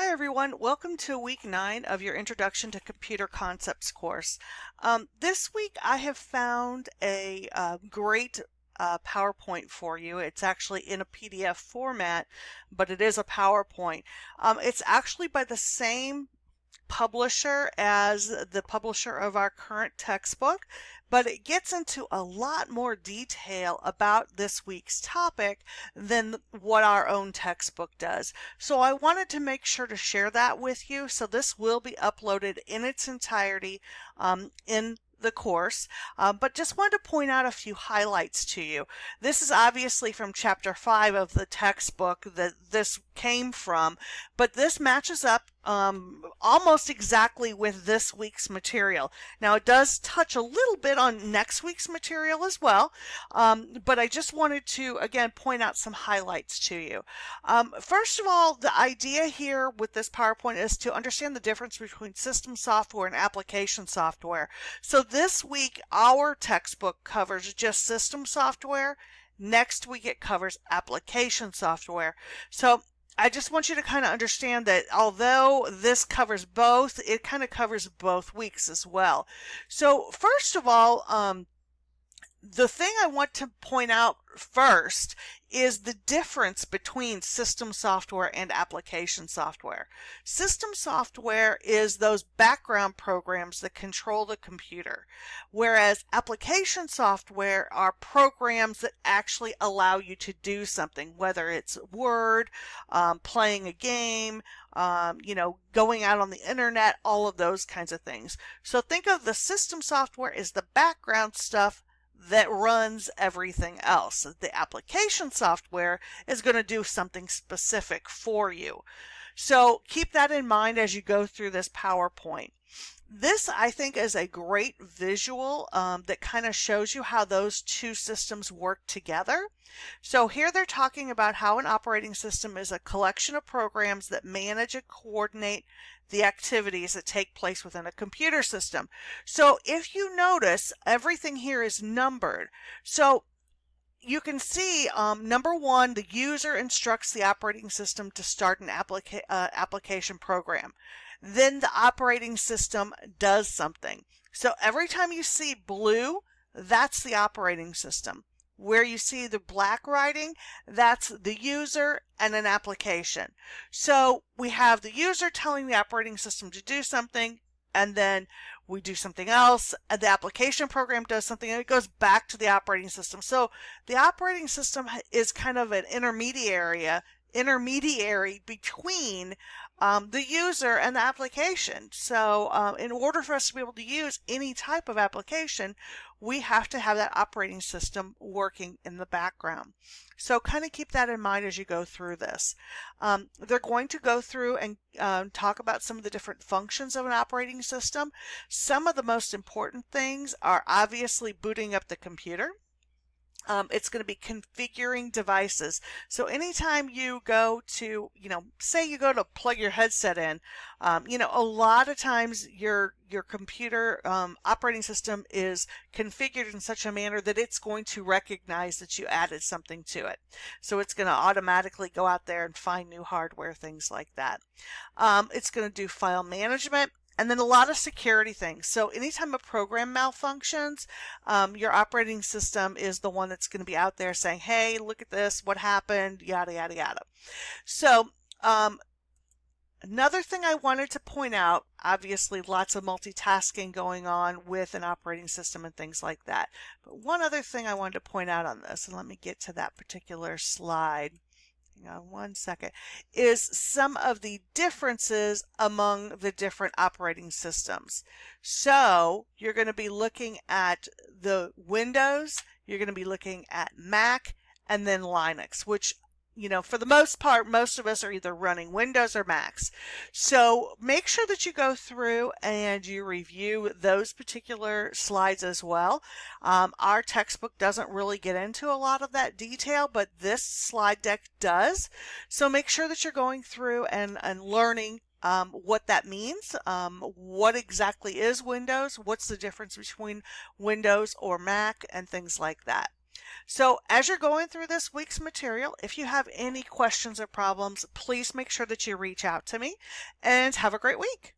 Hi everyone, welcome to week 9 of your Introduction to Computer Concepts course. This week I have found a great PowerPoint for you. It's actually in a PDF format, but it is a PowerPoint. It's actually by the same publisher as the publisher of our current textbook, but it gets into a lot more detail about this week's topic than what our own textbook does. So I wanted to make sure to share that with you. So this will be uploaded in its entirety in the course, but just wanted to point out a few highlights to you. This is obviously from chapter 5 of the textbook that this came from, but this matches up almost exactly with this week's material. Now it does touch a little bit on next week's material as well, but I just wanted to again point out some highlights to you. First of all, the idea here with this PowerPoint is to understand the difference between system software and application software. So this week our textbook covers just system software. Next week it covers application software. So I just want you to kind of understand that although this covers both, it kind of covers both weeks as well. So first of all, the thing I want to point out first is the difference between system software and application software. System software is those background programs that control the computer, whereas application software are programs that actually allow you to do something, whether it's Word, playing a game, going out on the internet, all of those kinds of things. So think of the system software as the background stuff that runs everything else. The application software is going to do something specific for you. So keep that in mind as you go through this PowerPoint. This, I think, is a great visual that kind of shows you how those two systems work together. So here they're talking about how an operating system is a collection of programs that manage and coordinate the activities that take place within a computer system. So if you notice, everything here is numbered. So you can see number 1, the user instructs the operating system to start an application program. Then the operating system does something. So every time you see blue, that's the operating system. Where you see the black writing, that's the user and an application. So we have the user telling the operating system to do something, and then we do something else, and the application program does something, and it goes back to the operating system. So the operating system is kind of an intermediary between the user and the application. So in order for us to be able to use any type of application, we have to have that operating system working in the background. So kind of keep that in mind as you go through this. They're going to go through and talk about some of the different functions of an operating system. Some of the most important things are obviously booting up the computer. It's going to be configuring devices. So anytime you go to, say you go to plug your headset in, a lot of times your computer operating system is configured in such a manner that it's going to recognize that you added something to it. So it's going to automatically go out there and find new hardware, things like that. It's going to do file management. And then a lot of security things. So anytime a program malfunctions, your operating system is the one that's going to be out there saying, hey, look at this, what happened, yada, yada, yada. So another thing I wanted to point out, obviously lots of multitasking going on with an operating system and things like that. But one other thing I wanted to point out on this, and let me get to that particular slide. Hang on one second, is some of the differences among the different operating systems. So you're going to be looking at the Windows, you're going to be looking at Mac, and then Linux, which for the most part, most of us are either running Windows or Macs. So make sure that you go through and you review those particular slides as well. Our textbook doesn't really get into a lot of that detail, but this slide deck does. So make sure that you're going through and learning what that means, what exactly is Windows, what's the difference between Windows or Mac, and things like that. So as you're going through this week's material, if you have any questions or problems, please make sure that you reach out to me and have a great week.